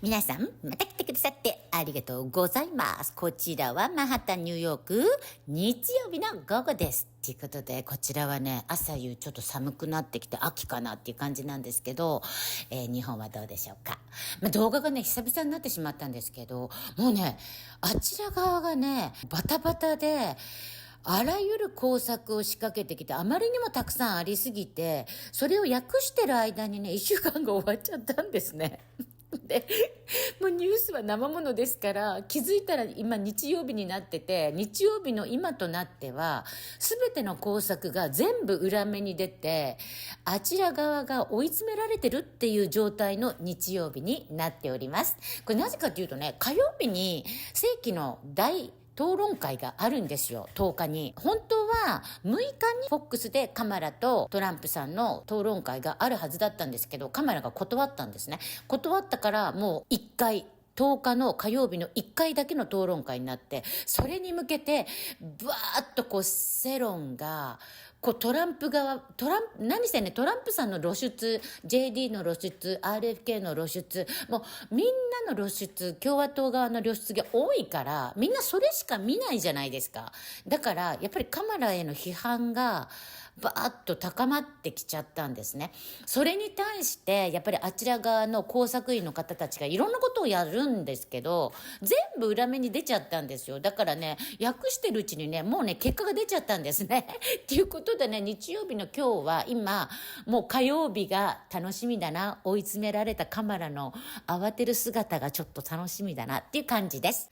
皆さん、また来てくださってありがとうございます。こちらはマンハッタンニューヨーク、日曜日の午後です。ということで、こちらはね、朝夕ちょっと寒くなってきて秋かなっていう感じなんですけど、日本はどうでしょうか。動画がね、久々になってしまったんですけど、もうね、あちら側がね、バタバタで、あらゆる工作を仕掛けてきて、あまりにもたくさんありすぎて、それを訳してる間にね、1週間が終わっちゃったんですね。でもうニュースは生ものですから、気づいたら今日曜日になってて、日曜日の今となっては全ての工作が全部裏目に出て、あちら側が追い詰められてるっていう状態の日曜日になっております。これなぜかというとね、火曜日に世紀の大討論会があるんですよ。10日に。本当は6日にフォックスでカマラとトランプさんの討論会があるはずだったんですけど、カマラが断ったんですね。断ったからもう1回、10日の火曜日の1回だけの討論会になって、それに向けてバーッとこう世論がトランプ何せね、トランプさんの露出、JD の露出、RFK の露出、もうみんなの露出、共和党側の露出が多いから、みんなそれしか見ないじゃないですか。だからやっぱりカマラへの批判がバーッと高まってきちゃったんですね。それに対してやっぱりあちら側の工作員の方たちがいろんなことをやるんですけど、全部裏目に出ちゃったんですよ。だからね、訳してるうちにね、もうね、結果が出ちゃったんですね。っていうことでね、日曜日の今日は今もう火曜日が楽しみだな、追い詰められたカマラの慌てる姿がちょっと楽しみだなっていう感じです。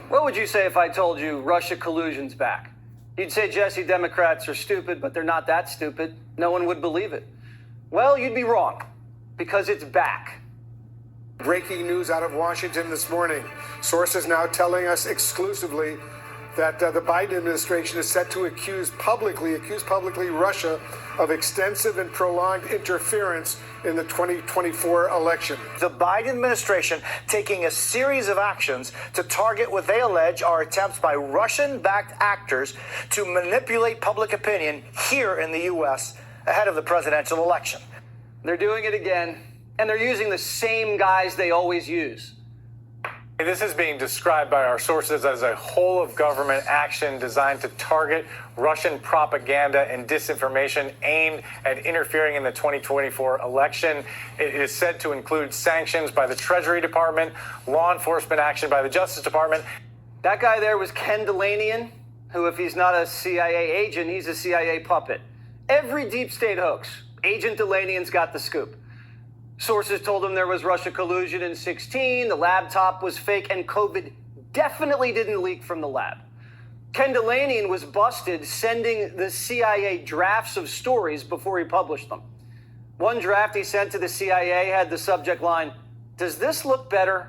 What would you say if I told you Russia collusion's back? You'd say, Jesse, Democrats are stupid, but they're not that stupid. No one would believe it. Well, you'd be wrong, because it's back. Breaking news out of Washington this morning. Sources now telling us exclusively that the Biden administration is set to accuse publicly Russia of extensive and prolonged interference in the 2024 election. The Biden administration taking a series of actions to target what they allege are attempts by Russian-backed actors to manipulate public opinion here in the U.S. ahead of the presidential election. They're doing it again, and they're using the same guys they always use. This is being described by our sources as a whole-of-government action designed to target Russian propaganda and disinformation aimed at interfering in the 2024 election. It is said to include sanctions by the Treasury Department, law enforcement action by the Justice Department. That guy there was Ken Delanian, who, if he's not a CIA agent, he's a CIA puppet. Every deep state hoax, Agent Delanian's got the scoop. Sources told him there was Russia collusion in 2016, the laptop was fake, and COVID definitely didn't leak from the lab. Ken Delanian was busted sending the CIA drafts of stories before he published them. One draft he sent to the CIA had the subject line, "Does this look better?"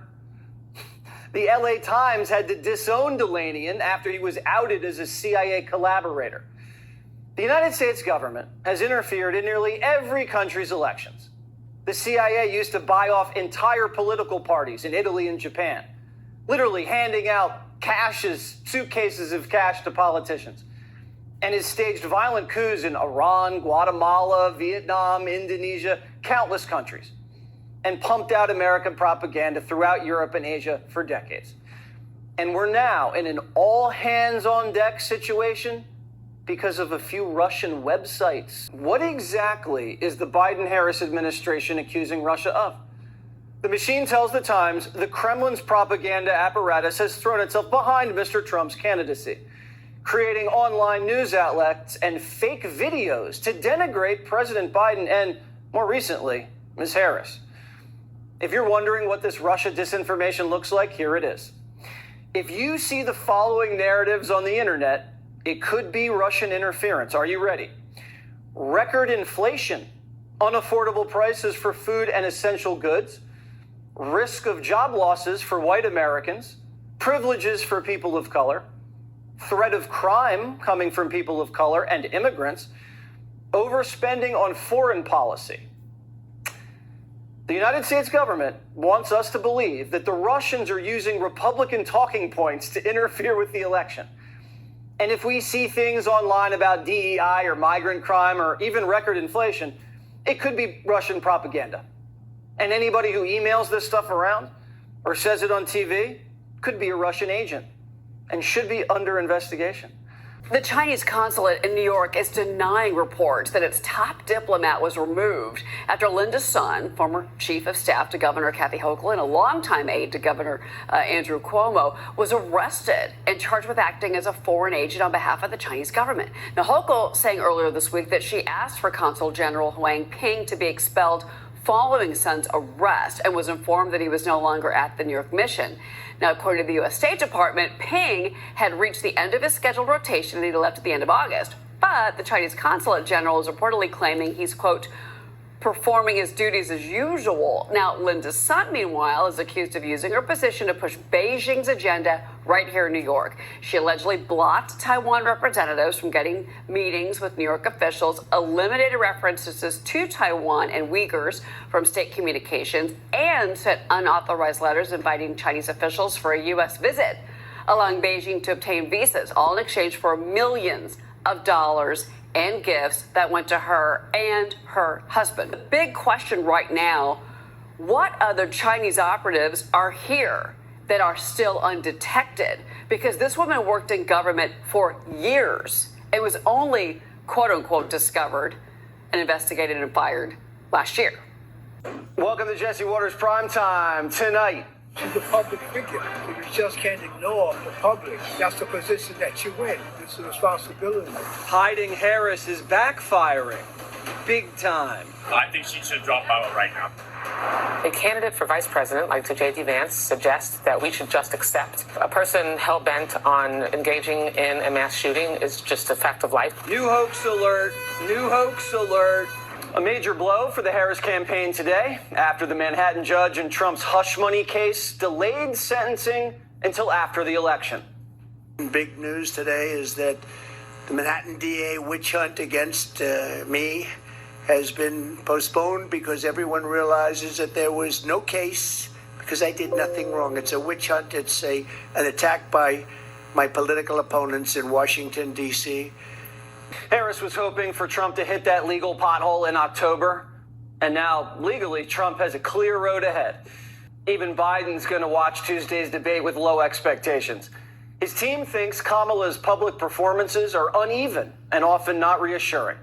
The LA Times had to disown Delanian after he was outed as a CIA collaborator. The United States government has interfered in nearly every country's elections. The CIA used to buy off entire political parties in Italy and Japan, literally handing out suitcases of cash to politicians, and has staged violent coups in Iran, Guatemala, Vietnam, Indonesia, countless countries, and pumped out American propaganda throughout Europe and Asia for decades. And we're now in an all-hands-on-deck situation because of a few Russian websites. What exactly is the Biden-Harris administration accusing Russia of? The machine tells the Times the Kremlin's propaganda apparatus has thrown itself behind Mr. Trump's candidacy, creating online news outlets and fake videos to denigrate President Biden and, more recently, Ms. Harris. If you're wondering what this Russia disinformation looks like, here it is. If you see the following narratives on the internet, it could be Russian interference. Are you ready? Record inflation, unaffordable prices for food and essential goods, risk of job losses for white Americans, privileges for people of color, threat of crime coming from people of color and immigrants, overspending on foreign policy. The United States government wants us to believe that the Russians are using Republican talking points to interfere with the election. And if we see things online about DEI or migrant crime or even record inflation, It could be Russian propaganda. And anybody who emails this stuff around or says it on TV could be a Russian agent and should be under investigation. The Chinese consulate in New York is denying reports that its top diplomat was removed after Linda's son, former chief of staff to Governor Kathy Hochul and a longtime aide to Governor Andrew Cuomo, was arrested and charged with acting as a foreign agent on behalf of the Chinese government. Now, Hochul saying earlier this week that she asked for Consul General Huang Ping to be expelled following son's arrest and was informed that he was no longer at the New York mission. Now, according to the U.S. State Department, Ping had reached the end of his scheduled rotation and he left at the end of August. But the Chinese consulate general is reportedly claiming he's, quote, performing his duties as usual. Now, Linda's son, meanwhile, is accused of using her position to push Beijing's agenda right here in New York. She allegedly blocked Taiwan representatives from getting meetings with New York officials, eliminated references to Taiwan and Uyghurs from state communications, and sent unauthorized letters inviting Chinese officials for a U.S. visit, allowing Beijing to obtain visas, all in exchange for millions of dollars and gifts that went to her and her husband. The big question right now, what other Chinese operatives are here that are still undetected? Because this woman worked in government for years. It was only, quote unquote, discovered and investigated and fired last year. Welcome to Jesse Waters Primetime tonight. She's a public figure, so you just can't ignore the public. That's the position that you in. It's a responsibility. Hiding Harris is backfiring. Big time. I think she should drop out right now. A candidate for vice president, like to J.D. Vance, suggests that we should just accept a person hell-bent on engaging in a mass shooting is just a fact of life. New hoax alert. New hoax alert. A major blow for the Harris campaign today after the Manhattan judge in Trump's hush money case delayed sentencing until after the election. Big news today is that the Manhattan DA witch hunt against me has been postponed because everyone realizes that there was no case because I did nothing wrong. It's a witch hunt. It's an attack by my political opponents in Washington, D.C. Harris was hoping for Trump to hit that legal pothole in October, and now, legally, Trump has a clear road ahead. Even Biden's going to watch Tuesday's debate with low expectations. His team thinks Kamala's public performances are uneven and often not reassuring.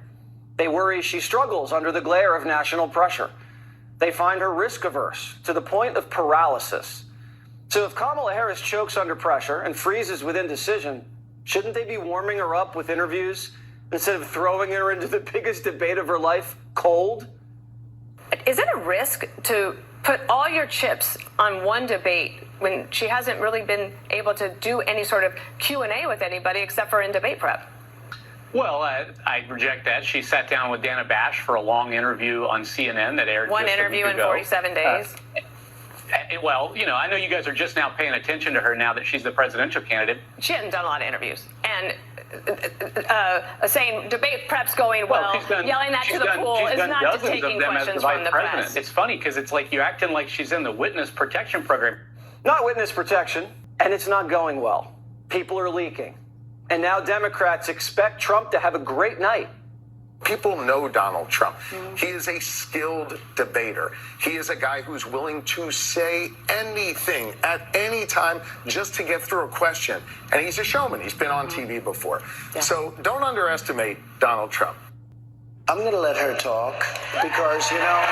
They worry she struggles under the glare of national pressure. They find her risk-averse to the point of paralysis. So if Kamala Harris chokes under pressure and freezes with indecision, shouldn't they be warming her up with interviews instead of throwing her into the biggest debate of her life cold? Is it a risk to put all your chips on one debate when she hasn't really been able to do any sort of Q&A with anybody except for in debate prep? Well, I reject that. She sat down with Dana Bash for a long interview on CNN that aired One just interview a week in ago. 47 days. Well, you know, I know you guys are just now paying attention to her now that she's the presidential candidate. She hadn't done a lot of interviews. And saying debate prep's going well, yelling that to the pool is not taking questions from the press. It's funny because it's like you're acting like she's in the witness protection program. Not witness protection, and it's not going well. People are leaking. And now Democrats expect Trump to have a great night. People know Donald Trump. He is a skilled debater. He is a guy who's willing to say anything at any time just to get through a question. And he's a showman. He's been on TV before. Yeah. So don't underestimate Donald Trump. I'm going to let her talk because, you know,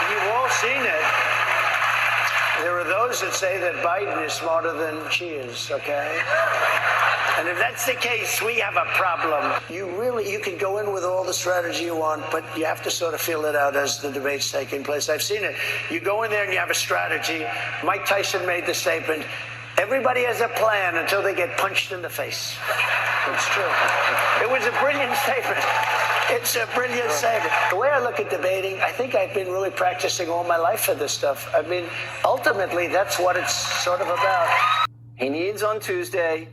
you've all seen it. There are those that say that Biden is smarter than she is, okay? And if that's the case, we have a problem. You can go in with all the strategy you want, but you have to sort of feel it out as the debate's taking place. I've seen it. You go in there and you have a strategy. Mike Tyson made the statement, everybody has a plan until they get punched in the face. It's true. It was a brilliant statement. It's a brilliant statement. The way I look at debating, I think I've been really practicing all my life for this stuff. I mean, ultimately, that's what it's sort of about. He needs on Tuesday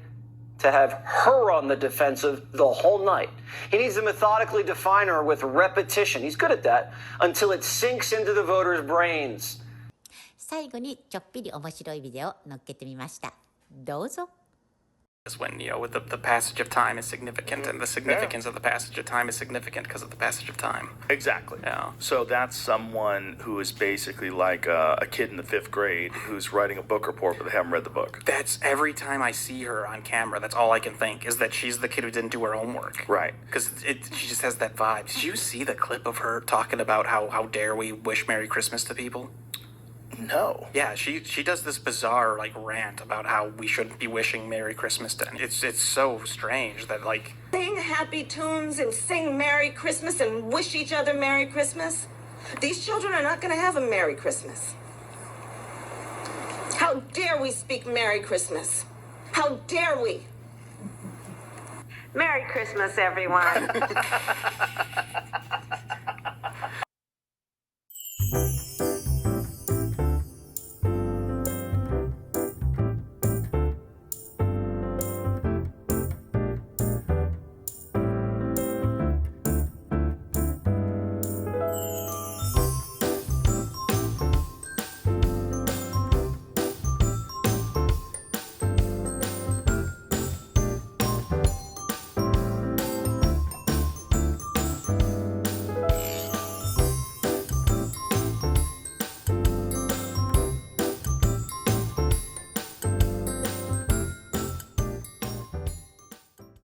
to have her on the defensive the whole night. He needs to methodically define her with repetition. He's good at that until it sinks into the voters' brains. 最後にちょっぴり面白いビデオ載っけてみました。どうぞ。when, with the passage of time is significant, and the significance of the passage of time is significant because of the passage of time. Exactly. Yeah. So that's someone who is basically like a kid in the 5th grade who's writing a book report, but they haven't read the book. That's every time I see her on camera, that's all I can think, is that she's the kid who didn't do her homework. Right. Because she just has that vibe. Did you see the clip of her talking about how dare we wish Merry Christmas to people? No. Yeah, she does this bizarre rant about how we shouldn't be wishing Merry Christmas to. It's so strange that sing happy tunes and sing Merry Christmas and wish each other Merry Christmas. These children are not going to have a Merry Christmas. How dare we speak Merry Christmas? How dare we? Merry Christmas, everyone.